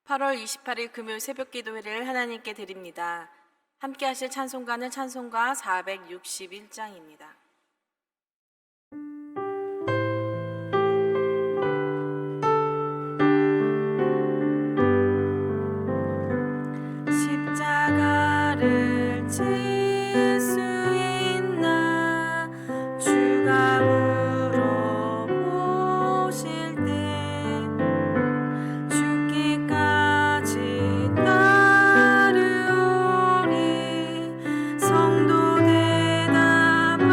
8월 28일 금요일 새벽 기도회를 하나님께 드립니다. 함께 하실 찬송가는 찬송가 461장입니다. 십자가를 질 수 있나 주가 물어보실 때 죽기까지 따르오리 성도 대답하리라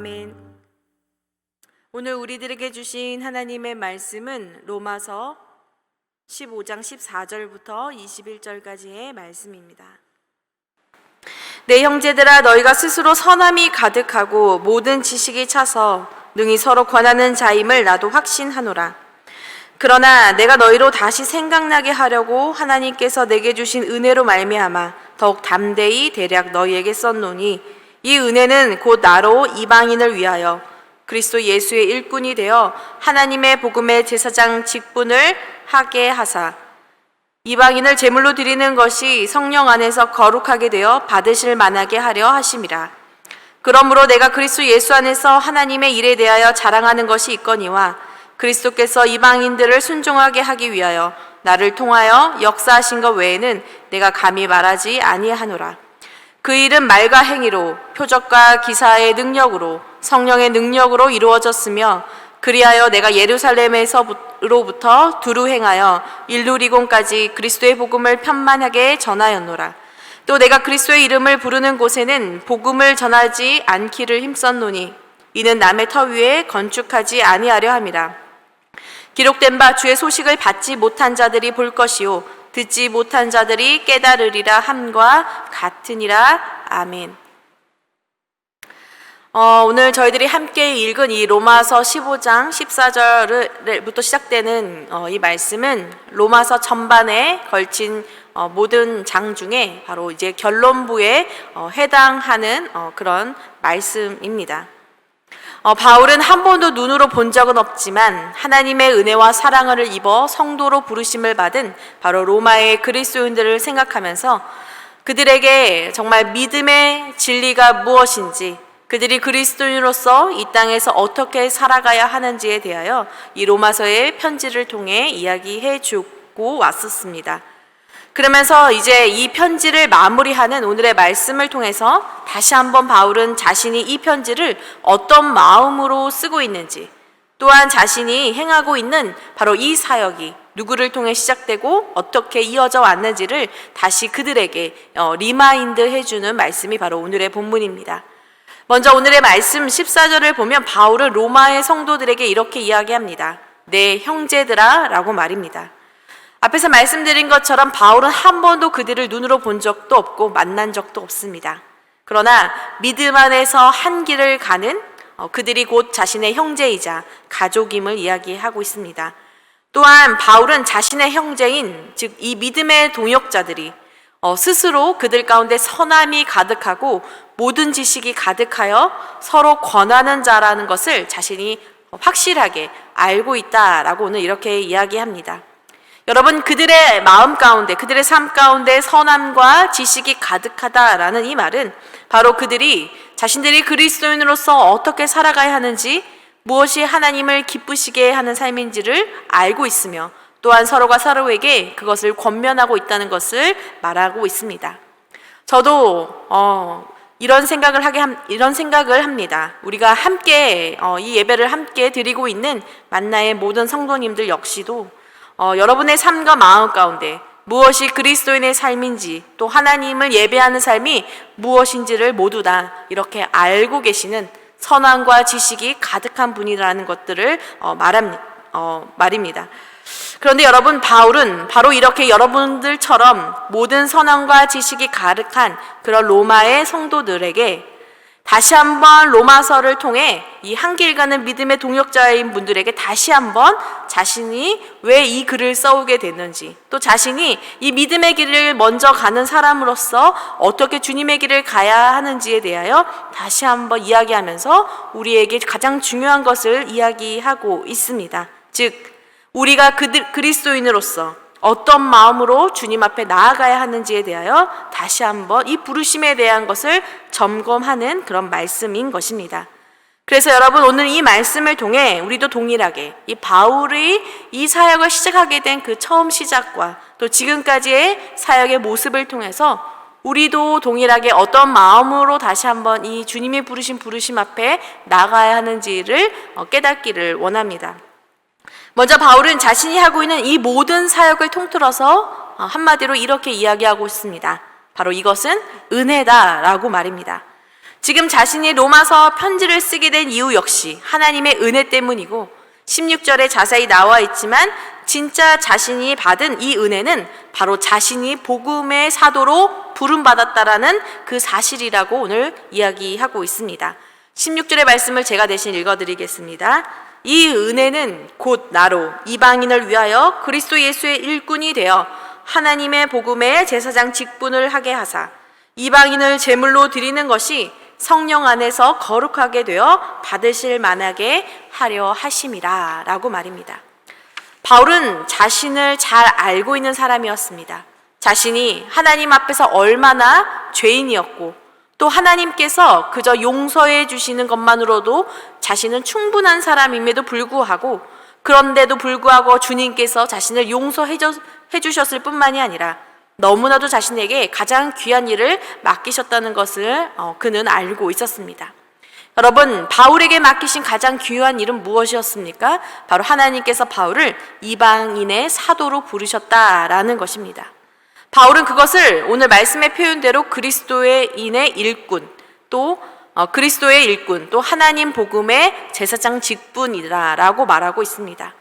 아멘. 오늘 우리들에게 주신 하나님의 말씀은 로마서 15장 14절부터 21절까지의 말씀입니다. 내 형제들아, 너희가 스스로 선함이 가득하고 모든 지식이 차서 능히 서로 권하는 자임을 나도 확신하노라. 그러나 내가 너희로 다시 생각나게 하려고 하나님께서 내게 주신 은혜로 말미암아 더욱 담대히 대략 너희에게 썼노니, 이 은혜는 곧 나로 이방인을 위하여 그리스도 예수의 일꾼이 되어 하나님의 복음의 제사장 직분을 하게 하사 이방인을 제물로 드리는 것이 성령 안에서 거룩하게 되어 받으실 만하게 하려 하심이라. 그러므로 내가 그리스도 예수 안에서 하나님의 일에 대하여 자랑하는 것이 있거니와 그리스도께서 이방인들을 순종하게 하기 위하여 나를 통하여 역사하신 것 외에는 내가 감히 말하지 아니하노라. 그 일은 말과 행위로, 표적과 기사의 능력으로, 성령의 능력으로 이루어졌으며, 그리하여 내가 예루살렘에서로부터 두루 행하여 일루리곤까지 그리스도의 복음을 편만하게 전하였노라. 또 내가 그리스도의 이름을 부르는 곳에는 복음을 전하지 않기를 힘썼노니, 이는 남의 터 위에 건축하지 아니하려 함이라. 기록된 바 주의 소식을 받지 못한 자들이 볼 것이요 듣지 못한 자들이 깨달으리라 함과 같으니라. 아멘. 오늘 저희들이 함께 읽은 이 로마서 15장 14절부터 시작되는 이 말씀은 로마서 전반에 걸친 모든 장 중에 바로 이제 결론부에 해당하는 그런 말씀입니다. 바울은 한 번도 눈으로 본 적은 없지만 하나님의 은혜와 사랑을 입어 성도로 부르심을 받은 바로 로마의 그리스도인들을 생각하면서 그들에게 정말 믿음의 진리가 무엇인지, 그들이 그리스도인으로서 이 땅에서 어떻게 살아가야 하는지에 대하여 이 로마서의 편지를 통해 이야기해 주고 왔었습니다. 그러면서 이제 이 편지를 마무리하는 오늘의 말씀을 통해서 다시 한번 바울은 자신이 이 편지를 어떤 마음으로 쓰고 있는지, 또한 자신이 행하고 있는 바로 이 사역이 누구를 통해 시작되고 어떻게 이어져 왔는지를 다시 그들에게 리마인드 해주는 말씀이 바로 오늘의 본문입니다. 먼저 오늘의 말씀 14절을 보면 바울은 로마의 성도들에게 이렇게 이야기합니다. 내 형제들아 라고 말입니다. 앞에서 말씀드린 것처럼 바울은 한 번도 그들을 눈으로 본 적도 없고 만난 적도 없습니다. 그러나 믿음 안에서 한 길을 가는 그들이 곧 자신의 형제이자 가족임을 이야기하고 있습니다. 또한 바울은 자신의 형제인, 즉 이 믿음의 동역자들이 스스로 그들 가운데 선함이 가득하고 모든 지식이 가득하여 서로 권하는 자라는 것을 자신이 확실하게 알고 있다라고 오늘 이렇게 이야기합니다. 여러분, 그들의 마음 가운데, 그들의 삶 가운데 선함과 지식이 가득하다라는 이 말은 바로 그들이 자신들이 그리스도인으로서 어떻게 살아가야 하는지, 무엇이 하나님을 기쁘시게 하는 삶인지를 알고 있으며 또한 서로가 서로에게 그것을 권면하고 있다는 것을 말하고 있습니다. 저도 이런 생각을 합니다. 우리가 함께 이 예배를 함께 드리고 있는 만나의 모든 성도님들 역시도 여러분의 삶과 마음 가운데 무엇이 그리스도인의 삶인지, 또 하나님을 예배하는 삶이 무엇인지를 모두 다 이렇게 알고 계시는 선함과 지식이 가득한 분이라는 것들을 말입니다. 그런데 여러분, 바울은 바로 이렇게 여러분들처럼 모든 선함과 지식이 가득한 그런 로마의 성도들에게 다시 한번 로마서를 통해 이 한 길 가는 믿음의 동역자인 분들에게 다시 한번 자신이 왜 이 글을 써오게 됐는지, 또 자신이 이 믿음의 길을 먼저 가는 사람으로서 어떻게 주님의 길을 가야 하는지에 대하여 다시 한번 이야기하면서 우리에게 가장 중요한 것을 이야기하고 있습니다. 즉, 우리가 그리스도인으로서 어떤 마음으로 주님 앞에 나아가야 하는지에 대하여 다시 한번 이 부르심에 대한 것을 점검하는 그런 말씀인 것입니다. 그래서 여러분, 오늘 이 말씀을 통해 우리도 동일하게 이 바울이 이 사역을 시작하게 된 그 처음 시작과 또 지금까지의 사역의 모습을 통해서 우리도 동일하게 어떤 마음으로 다시 한번 이 주님이 부르심 앞에 나가야 하는지를 깨닫기를 원합니다. 먼저 바울은 자신이 하고 있는 이 모든 사역을 통틀어서 한마디로 이렇게 이야기하고 있습니다. 바로 이것은 은혜다라고 말입니다. 지금 자신이 로마서 편지를 쓰게 된 이유 역시 하나님의 은혜 때문이고 16절에 자세히 나와 있지만 진짜 자신이 받은 이 은혜는 바로 자신이 복음의 사도로 부름받았다라는 그 사실이라고 오늘 이야기하고 있습니다. 16절의 말씀을 제가 대신 읽어드리겠습니다. 이 은혜는 곧 나로 이방인을 위하여 그리스도 예수의 일꾼이 되어 하나님의 복음의 제사장 직분을 하게 하사 이방인을 제물로 드리는 것이 성령 안에서 거룩하게 되어 받으실 만하게 하려 하심이라 라고 말입니다. 바울은 자신을 잘 알고 있는 사람이었습니다. 자신이 하나님 앞에서 얼마나 죄인이었고 또 하나님께서 그저 용서해 주시는 것만으로도 자신은 충분한 사람임에도 불구하고 그런데도 불구하고 주님께서 자신을 용서해 주셨을 뿐만이 아니라 너무나도 자신에게 가장 귀한 일을 맡기셨다는 것을 그는 알고 있었습니다. 여러분, 바울에게 맡기신 가장 귀한 일은 무엇이었습니까? 바로 하나님께서 바울을 이방인의 사도로 부르셨다라는 것입니다. 바울은 그것을 오늘 말씀의 표현대로 그리스도의 일꾼, 또 그리스도의 일꾼, 또 하나님 복음의 제사장 직분이라고 말하고 있습니다.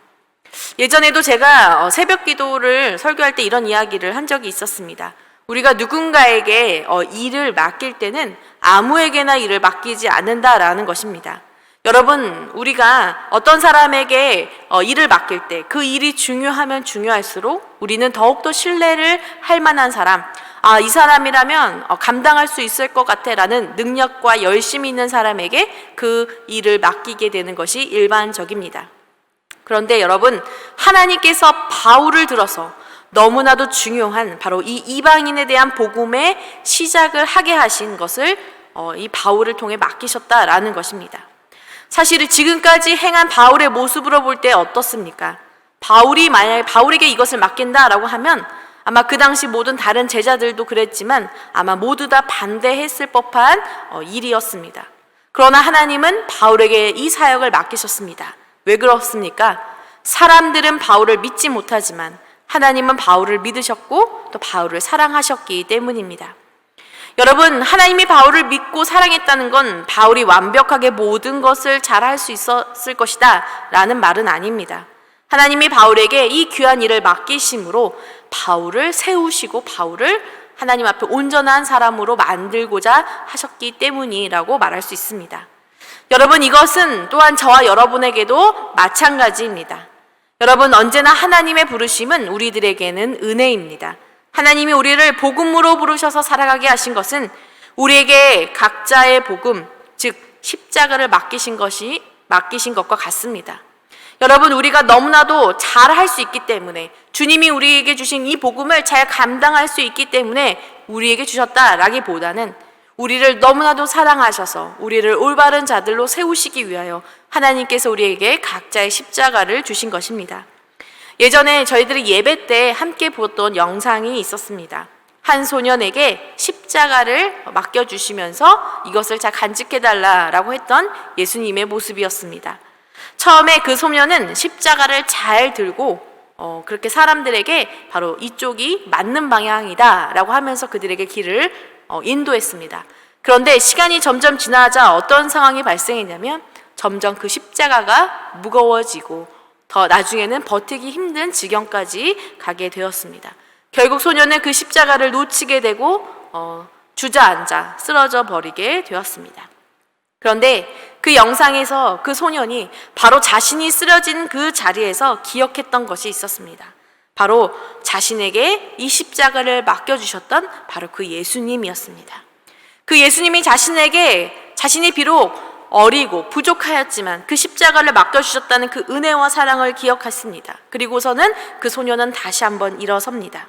예전에도 제가 새벽 기도를 설교할 때 이런 이야기를 한 적이 있었습니다. 우리가 누군가에게 일을 맡길 때는 아무에게나 일을 맡기지 않는다라는 것입니다. 여러분, 우리가 어떤 사람에게 일을 맡길 때 그 일이 중요하면 중요할수록 우리는 더욱더 신뢰를 할 만한 사람, 이 사람이라면 감당할 수 있을 것 같아 라는 능력과 열심이 있는 사람에게 그 일을 맡기게 되는 것이 일반적입니다. 그런데 여러분, 하나님께서 바울을 들어서 너무나도 중요한 바로 이 이방인에 대한 복음의 시작을 하게 하신 것을 이 바울을 통해 맡기셨다라는 것입니다. 사실 지금까지 행한 바울의 모습으로 볼 때 어떻습니까? 바울이 만약에 바울에게 이것을 맡긴다라고 하면 아마 그 당시 모든 다른 제자들도 그랬지만 아마 모두 다 반대했을 법한 일이었습니다. 그러나 하나님은 바울에게 이 사역을 맡기셨습니다. 왜 그렇습니까? 사람들은 바울을 믿지 못하지만 하나님은 바울을 믿으셨고 또 바울을 사랑하셨기 때문입니다. 여러분, 하나님이 바울을 믿고 사랑했다는 건 바울이 완벽하게 모든 것을 잘할 수 있었을 것이다 라는 말은 아닙니다. 하나님이 바울에게 이 귀한 일을 맡기심으로 바울을 세우시고 바울을 하나님 앞에 온전한 사람으로 만들고자 하셨기 때문이라고 말할 수 있습니다. 여러분, 이것은 또한 저와 여러분에게도 마찬가지입니다. 여러분, 언제나 하나님의 부르심은 우리들에게는 은혜입니다. 하나님이 우리를 복음으로 부르셔서 살아가게 하신 것은 우리에게 각자의 복음, 즉 십자가를 맡기신 것과 같습니다. 여러분, 우리가 너무나도 잘할 수 있기 때문에 주님이 우리에게 주신 이 복음을 잘 감당할 수 있기 때문에 우리에게 주셨다라기보다는 우리를 너무나도 사랑하셔서 우리를 올바른 자들로 세우시기 위하여 하나님께서 우리에게 각자의 십자가를 주신 것입니다. 예전에 저희들이 예배 때 함께 보던 영상이 있었습니다. 한 소년에게 십자가를 맡겨주시면서 이것을 잘 간직해달라고 했던 예수님의 모습이었습니다. 처음에 그 소년은 십자가를 잘 들고 그렇게 사람들에게 바로 이쪽이 맞는 방향이다 라고 하면서 그들에게 길을 인도했습니다. 그런데 시간이 점점 지나자 어떤 상황이 발생했냐면 점점 그 십자가가 무거워지고 더 나중에는 버티기 힘든 지경까지 가게 되었습니다. 결국 소년은 그 십자가를 놓치게 되고 주저앉아 쓰러져 버리게 되었습니다. 그런데 그 영상에서 그 소년이 바로 자신이 쓰러진 그 자리에서 기억했던 것이 있었습니다. 바로 자신에게 이 십자가를 맡겨주셨던 바로 그 예수님이었습니다. 그 예수님이 자신이 비록 어리고 부족하였지만 그 십자가를 맡겨주셨다는 그 은혜와 사랑을 기억했습니다. 그리고서는 그 소년은 다시 한번 일어섭니다.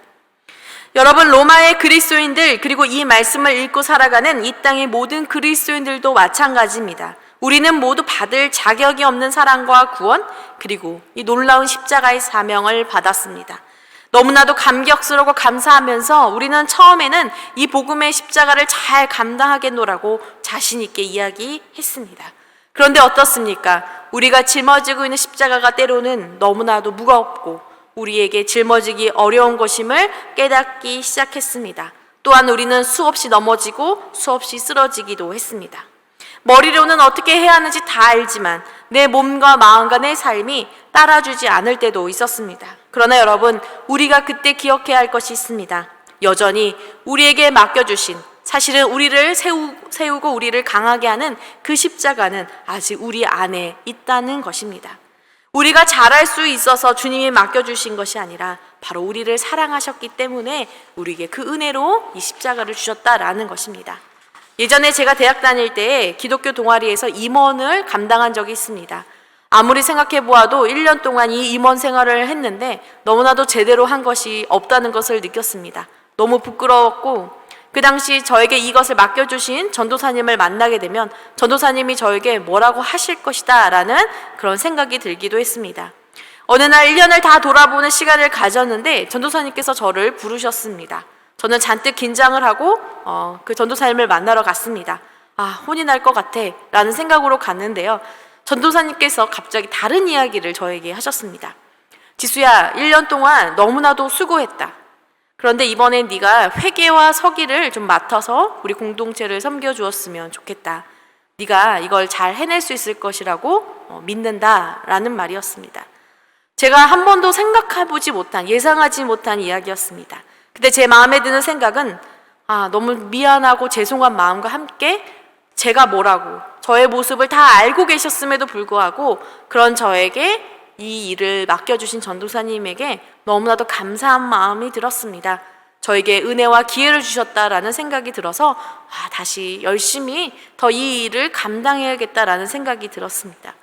여러분, 로마의 그리스도인들 그리고 이 말씀을 읽고 살아가는 이 땅의 모든 그리스도인들도 마찬가지입니다. 우리는 모두 받을 자격이 없는 사랑과 구원 그리고 이 놀라운 십자가의 사명을 받았습니다. 너무나도 감격스럽고 감사하면서 우리는 처음에는 이 복음의 십자가를 잘 감당하겠노라고 자신 있게 이야기했습니다. 그런데 어떻습니까? 우리가 짊어지고 있는 십자가가 때로는 너무나도 무겁고 우리에게 짊어지기 어려운 것임을 깨닫기 시작했습니다. 또한 우리는 수없이 넘어지고 수없이 쓰러지기도 했습니다. 머리로는 어떻게 해야 하는지 다 알지만 내 몸과 마음과 내 삶이 따라주지 않을 때도 있었습니다. 그러나 여러분, 우리가 그때 기억해야 할 것이 있습니다. 여전히 우리에게 맡겨주신, 사실은 우리를 세우고 우리를 강하게 하는 그 십자가는 아직 우리 안에 있다는 것입니다. 우리가 잘할 수 있어서 주님이 맡겨주신 것이 아니라 바로 우리를 사랑하셨기 때문에 우리에게 그 은혜로 이 십자가를 주셨다라는 것입니다. 예전에 제가 대학 다닐 때 기독교 동아리에서 임원을 감당한 적이 있습니다. 아무리 생각해 보아도 1년 동안 이 임원 생활을 했는데 너무나도 제대로 한 것이 없다는 것을 느꼈습니다. 너무 부끄러웠고, 그 당시 저에게 이것을 맡겨주신 전도사님을 만나게 되면 전도사님이 저에게 뭐라고 하실 것이다 라는 그런 생각이 들기도 했습니다. 어느 날 1년을 다 돌아보는 시간을 가졌는데 전도사님께서 저를 부르셨습니다. 저는 잔뜩 긴장을 하고 그 전도사님을 만나러 갔습니다. 혼이 날 것 같아 라는 생각으로 갔는데요, 전도사님께서 갑자기 다른 이야기를 저에게 하셨습니다. 지수야, 1년 동안 너무나도 수고했다. 그런데 이번엔 네가 회계와 서기를 좀 맡아서 우리 공동체를 섬겨주었으면 좋겠다. 네가 이걸 잘 해낼 수 있을 것이라고 믿는다라는 말이었습니다. 제가 한 번도 생각해보지 못한, 예상하지 못한 이야기였습니다. 근데 제 마음에 드는 생각은 너무 미안하고 죄송한 마음과 함께 제가 뭐라고, 저의 모습을 다 알고 계셨음에도 불구하고 그런 저에게 이 일을 맡겨주신 전도사님에게 너무나도 감사한 마음이 들었습니다. 저에게 은혜와 기회를 주셨다라는 생각이 들어서 다시 열심히 더 이 일을 감당해야겠다라는 생각이 들었습니다.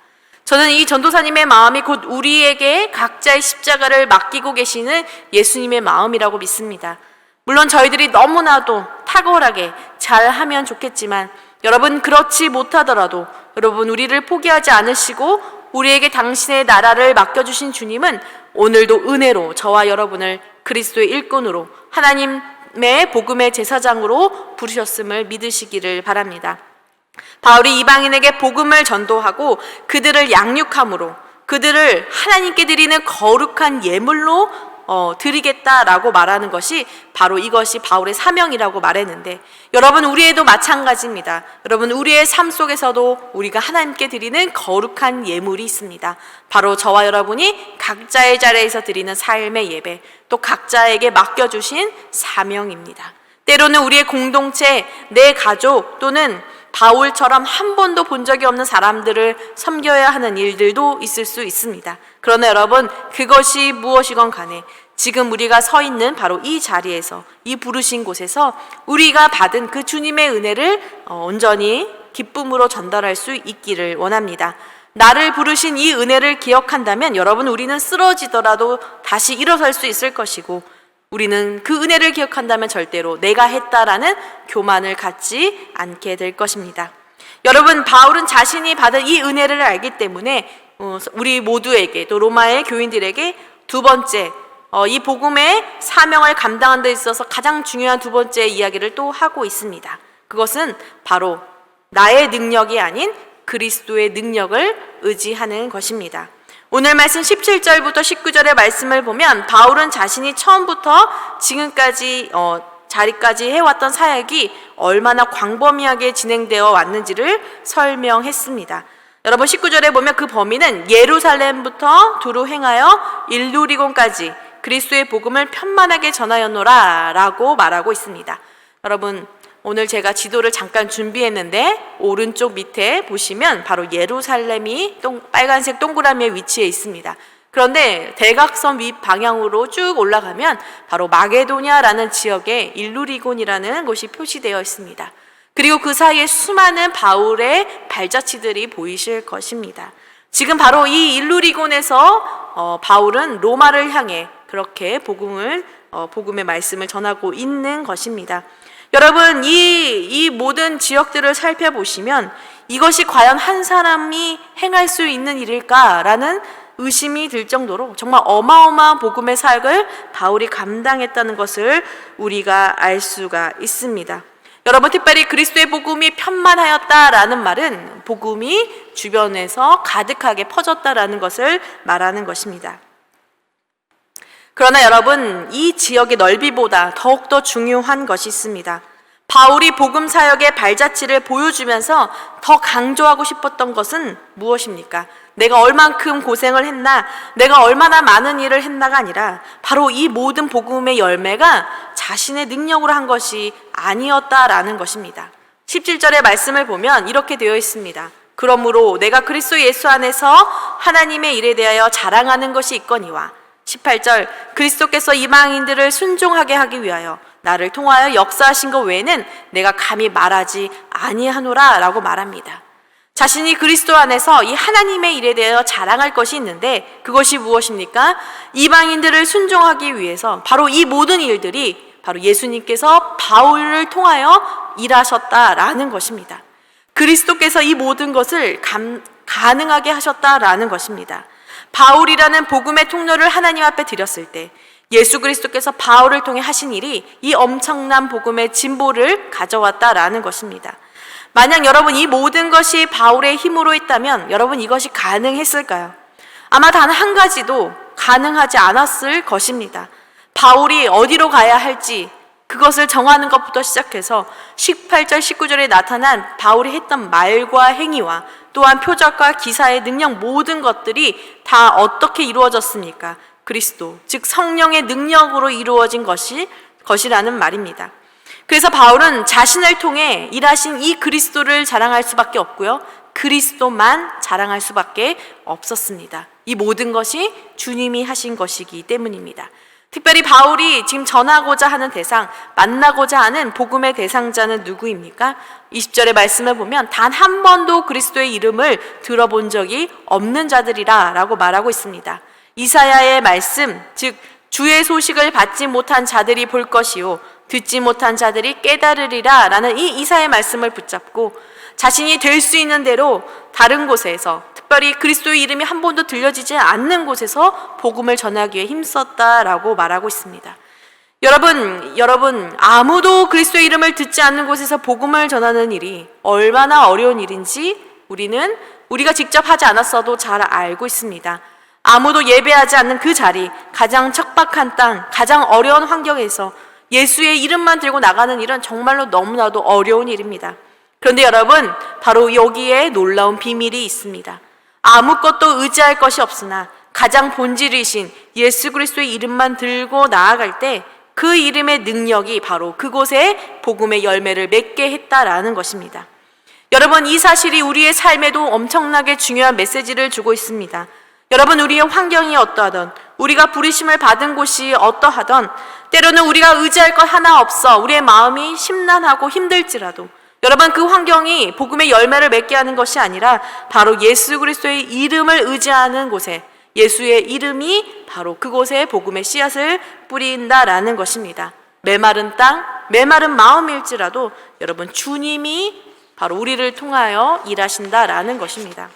저는 이 전도사님의 마음이 곧 우리에게 각자의 십자가를 맡기고 계시는 예수님의 마음이라고 믿습니다. 물론 저희들이 너무나도 탁월하게 잘하면 좋겠지만 여러분, 그렇지 못하더라도 여러분, 우리를 포기하지 않으시고 우리에게 당신의 나라를 맡겨주신 주님은 오늘도 은혜로 저와 여러분을 그리스도의 일꾼으로 하나님의 복음의 제사장으로 부르셨음을 믿으시기를 바랍니다. 바울이 이방인에게 복음을 전도하고 그들을 양육함으로 그들을 하나님께 드리는 거룩한 예물로 드리겠다라고 말하는 것이 바로 이것이 바울의 사명이라고 말했는데, 여러분, 우리에도 마찬가지입니다. 여러분, 우리의 삶 속에서도 우리가 하나님께 드리는 거룩한 예물이 있습니다. 바로 저와 여러분이 각자의 자리에서 드리는 삶의 예배, 또 각자에게 맡겨주신 사명입니다. 때로는 우리의 공동체, 내 가족 또는 바울처럼 한 번도 본 적이 없는 사람들을 섬겨야 하는 일들도 있을 수 있습니다. 그러나 여러분, 그것이 무엇이건 간에 지금 우리가 서 있는 바로 이 자리에서, 이 부르신 곳에서 우리가 받은 그 주님의 은혜를 온전히 기쁨으로 전달할 수 있기를 원합니다. 나를 부르신 이 은혜를 기억한다면 여러분, 우리는 쓰러지더라도 다시 일어설 수 있을 것이고, 우리는 그 은혜를 기억한다면 절대로 내가 했다라는 교만을 갖지 않게 될 것입니다. 여러분, 바울은 자신이 받은 이 은혜를 알기 때문에 우리 모두에게, 또 로마의 교인들에게 두 번째, 이 복음의 사명을 감당하는 데 있어서 가장 중요한 두 번째 이야기를 또 하고 있습니다. 그것은 바로 나의 능력이 아닌 그리스도의 능력을 의지하는 것입니다. 오늘 말씀 17절부터 19절의 말씀을 보면 바울은 자신이 처음부터 지금까지 자리까지 해왔던 사역이 얼마나 광범위하게 진행되어 왔는지를 설명했습니다. 여러분, 19절에 보면 그 범위는 예루살렘부터 두루 행하여 일루리곤까지 그리스도의 복음을 편만하게 전하였노라 라고 말하고 있습니다. 여러분, 오늘 제가 지도를 잠깐 준비했는데 오른쪽 밑에 보시면 바로 예루살렘이 빨간색 동그라미에 위치해 있습니다. 그런데 대각선 윗 방향으로 쭉 올라가면 바로 마게도냐라는 지역에 일루리곤이라는 곳이 표시되어 있습니다. 그리고 그 사이에 수많은 바울의 발자취들이 보이실 것입니다. 지금 바로 이 일루리곤에서 바울은 로마를 향해 그렇게 복음의 말씀을 전하고 있는 것입니다. 여러분, 이 모든 지역들을 살펴보시면 이것이 과연 한 사람이 행할 수 있는 일일까라는 의심이 들 정도로 정말 어마어마한 복음의 사역을 바울이 감당했다는 것을 우리가 알 수가 있습니다. 여러분, 특별히 그리스도의 복음이 편만하였다라는 말은 복음이 주변에서 가득하게 퍼졌다라는 것을 말하는 것입니다. 그러나 여러분, 이 지역의 넓이보다 더욱더 중요한 것이 있습니다. 바울이 복음 사역의 발자취를 보여주면서 더 강조하고 싶었던 것은 무엇입니까? 내가 얼만큼 고생을 했나, 내가 얼마나 많은 일을 했나가 아니라 바로 이 모든 복음의 열매가 자신의 능력으로 한 것이 아니었다라는 것입니다. 17절의 말씀을 보면 이렇게 되어 있습니다. 그러므로 내가 그리스도 예수 안에서 하나님의 일에 대하여 자랑하는 것이 있거니와, 18절, 그리스도께서 이방인들을 순종하게 하기 위하여 나를 통하여 역사하신 것 외에는 내가 감히 말하지 아니하노라 라고 말합니다. 자신이 그리스도 안에서 이 하나님의 일에 대하여 자랑할 것이 있는데, 그것이 무엇입니까? 이방인들을 순종하기 위해서 바로 이 모든 일들이 바로 예수님께서 바울을 통하여 일하셨다라는 것입니다. 그리스도께서 이 모든 것을 가능하게 하셨다라는 것입니다. 바울이라는 복음의 통로를 하나님 앞에 드렸을 때 예수 그리스도께서 바울을 통해 하신 일이 이 엄청난 복음의 진보를 가져왔다라는 것입니다. 만약 여러분 이 모든 것이 바울의 힘으로 있다면 여러분 이것이 가능했을까요? 아마 단 한 가지도 가능하지 않았을 것입니다. 바울이 어디로 가야 할지 그것을 정하는 것부터 시작해서 18절, 19절에 나타난 바울이 했던 말과 행위와 또한 표적과 기사의 능력, 모든 것들이 다 어떻게 이루어졌습니까? 그리스도, 즉 성령의 능력으로 이루어진 것이라는 말입니다. 그래서 바울은 자신을 통해 일하신 이 그리스도를 자랑할 수밖에 없고요, 그리스도만 자랑할 수밖에 없었습니다. 이 모든 것이 주님이 하신 것이기 때문입니다. 특별히 바울이 지금 전하고자 하는 대상, 만나고자 하는 복음의 대상자는 누구입니까? 20절의 말씀을 보면 단 한 번도 그리스도의 이름을 들어본 적이 없는 자들이라 라고 말하고 있습니다. 이사야의 말씀, 즉 주의 소식을 받지 못한 자들이 볼 것이요 듣지 못한 자들이 깨달으리라 라는 이 이사야의 말씀을 붙잡고 자신이 될 수 있는 대로 다른 곳에서, 특별히 그리스도의 이름이 한 번도 들려지지 않는 곳에서 복음을 전하기 위해 힘썼다라고 말하고 있습니다. 여러분 아무도 그리스도의 이름을 듣지 않는 곳에서 복음을 전하는 일이 얼마나 어려운 일인지 우리가 직접 하지 않았어도 잘 알고 있습니다. 아무도 예배하지 않는 그 자리, 가장 척박한 땅, 가장 어려운 환경에서 예수의 이름만 들고 나가는 일은 정말로 너무나도 어려운 일입니다. 그런데 여러분, 바로 여기에 놀라운 비밀이 있습니다. 아무것도 의지할 것이 없으나 가장 본질이신 예수 그리스도의 이름만 들고 나아갈 때 그 이름의 능력이 바로 그곳에 복음의 열매를 맺게 했다라는 것입니다. 여러분, 이 사실이 우리의 삶에도 엄청나게 중요한 메시지를 주고 있습니다. 여러분, 우리의 환경이 어떠하든, 우리가 부르심을 받은 곳이 어떠하든, 때로는 우리가 의지할 것 하나 없어 우리의 마음이 심란하고 힘들지라도 여러분, 그 환경이 복음의 열매를 맺게 하는 것이 아니라 바로 예수 그리스도의 이름을 의지하는 곳에 예수의 이름이 바로 그곳에 복음의 씨앗을 뿌린다라는 것입니다. 메마른 땅, 메마른 마음일지라도 여러분, 주님이 바로 우리를 통하여 일하신다라는 것입니다.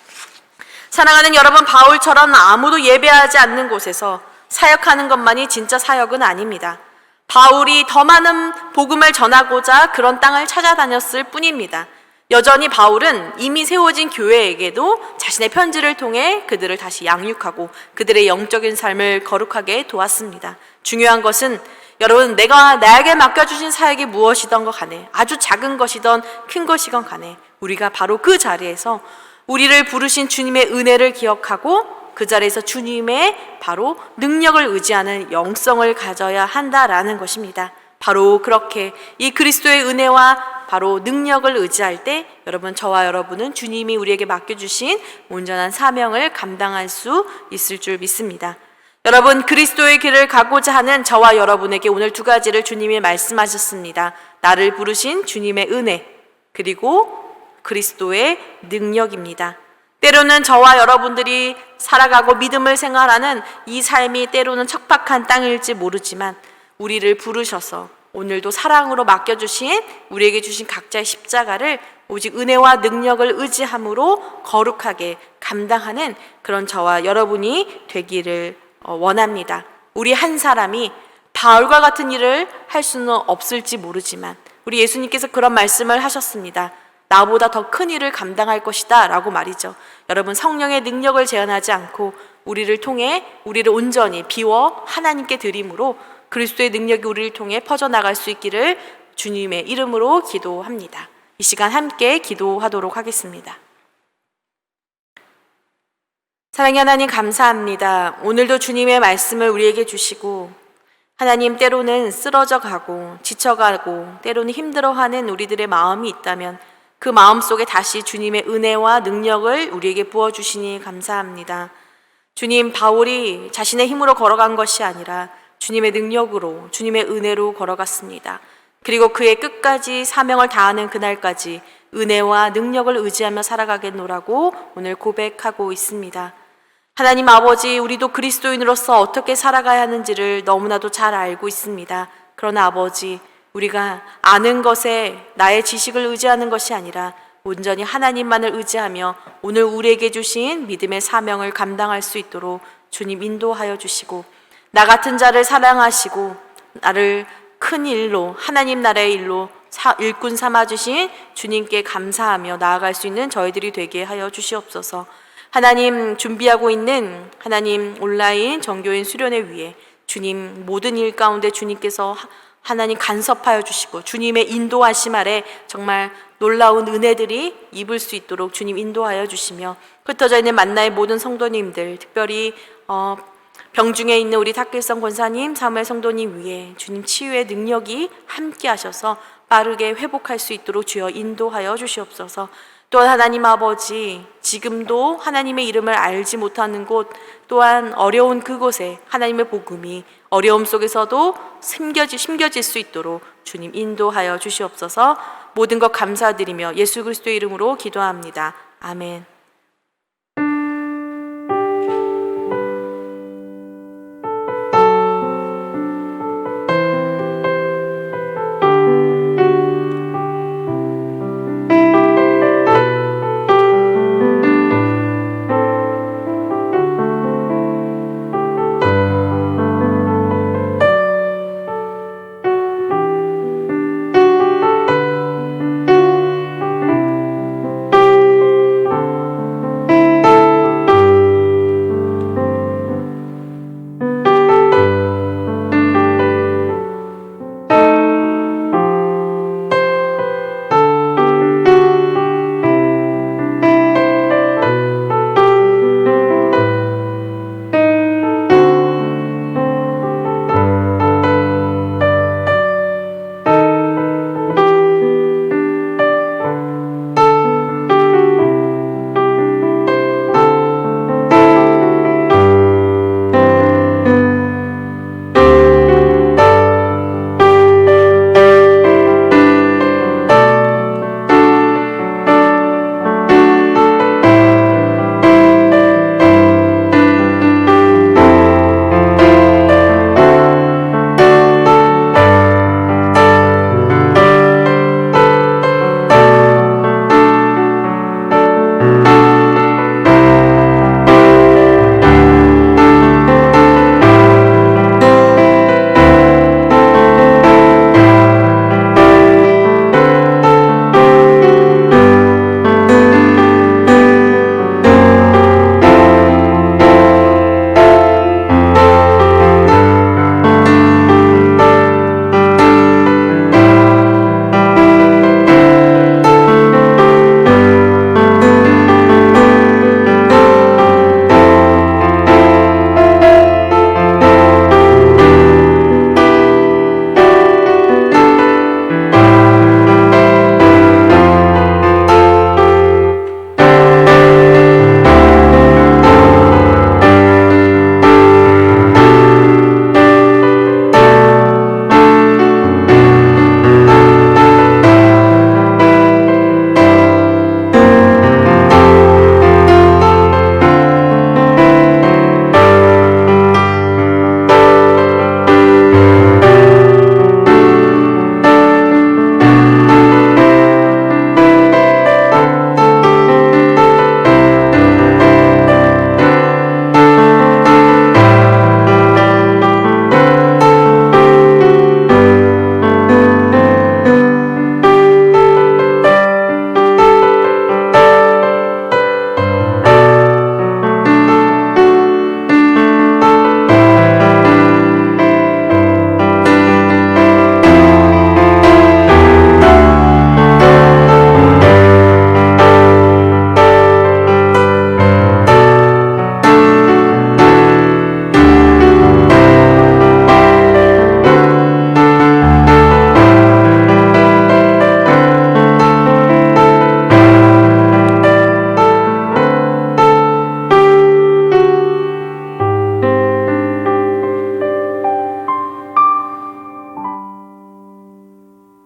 사랑하는 여러분, 바울처럼 아무도 예배하지 않는 곳에서 사역하는 것만이 진짜 사역은 아닙니다. 바울이 더 많은 복음을 전하고자 그런 땅을 찾아다녔을 뿐입니다. 여전히 바울은 이미 세워진 교회에게도 자신의 편지를 통해 그들을 다시 양육하고 그들의 영적인 삶을 거룩하게 도왔습니다. 중요한 것은 여러분, 내가 나에게 맡겨주신 사역이 무엇이든 간에, 아주 작은 것이든 큰 것이건 간에 우리가 바로 그 자리에서 우리를 부르신 주님의 은혜를 기억하고 그 자리에서 주님의 바로 능력을 의지하는 영성을 가져야 한다라는 것입니다. 바로 그렇게 이 그리스도의 은혜와 바로 능력을 의지할 때 여러분, 저와 여러분은 주님이 우리에게 맡겨주신 온전한 사명을 감당할 수 있을 줄 믿습니다. 여러분, 그리스도의 길을 가고자 하는 저와 여러분에게 오늘 두 가지를 주님이 말씀하셨습니다. 나를 부르신 주님의 은혜, 그리고 그리스도의 능력입니다. 때로는 저와 여러분들이 살아가고 믿음을 생활하는 이 삶이 때로는 척박한 땅일지 모르지만 우리를 부르셔서 오늘도 사랑으로 맡겨주신 우리에게 주신 각자의 십자가를 오직 은혜와 능력을 의지함으로 거룩하게 감당하는 그런 저와 여러분이 되기를 원합니다. 우리 한 사람이 바울과 같은 일을 할 수는 없을지 모르지만 우리 예수님께서 그런 말씀을 하셨습니다. 나보다 더 큰 일을 감당할 것이다 라고 말이죠. 여러분, 성령의 능력을 제한하지 않고 우리를 통해 우리를 온전히 비워 하나님께 드림으로 그리스도의 능력이 우리를 통해 퍼져나갈 수 있기를 주님의 이름으로 기도합니다. 이 시간 함께 기도하도록 하겠습니다. 사랑의 하나님 감사합니다. 오늘도 주님의 말씀을 우리에게 주시고 하나님 때로는 쓰러져 가고 지쳐가고 때로는 힘들어하는 우리들의 마음이 있다면 그 마음 속에 다시 주님의 은혜와 능력을 우리에게 부어주시니 감사합니다. 주님, 바울이 자신의 힘으로 걸어간 것이 아니라 주님의 능력으로 주님의 은혜로 걸어갔습니다. 그리고 그의 끝까지 사명을 다하는 그날까지 은혜와 능력을 의지하며 살아가겠노라고 오늘 고백하고 있습니다. 하나님 아버지, 우리도 그리스도인으로서 어떻게 살아가야 하는지를 너무나도 잘 알고 있습니다. 그러나 아버지, 우리가 아는 것에 나의 지식을 의지하는 것이 아니라 온전히 하나님만을 의지하며 오늘 우리에게 주신 믿음의 사명을 감당할 수 있도록 주님 인도하여 주시고 나 같은 자를 사랑하시고 나를 큰 일로 하나님 나라의 일로 일꾼 삼아주신 주님께 감사하며 나아갈 수 있는 저희들이 되게 하여 주시옵소서. 하나님 준비하고 있는 하나님 온라인 정교인 수련회 위에 주님 모든 일 가운데 주님께서 하나님 간섭하여 주시고 주님의 인도하심 아래 정말 놀라운 은혜들이 입을 수 있도록 주님 인도하여 주시며 흩어져 있는 만나의 모든 성도님들 특별히 병중에 있는 우리 탁길성 권사님, 사무엘 성도님 위에 주님 치유의 능력이 함께 하셔서 빠르게 회복할 수 있도록 주여 인도하여 주시옵소서. 또한 하나님 아버지, 지금도 하나님의 이름을 알지 못하는 곳 또한 어려운 그곳에 하나님의 복음이 어려움 속에서도 심겨질 수 있도록 주님 인도하여 주시옵소서. 모든 것 감사드리며 예수 그리스도의 이름으로 기도합니다. 아멘.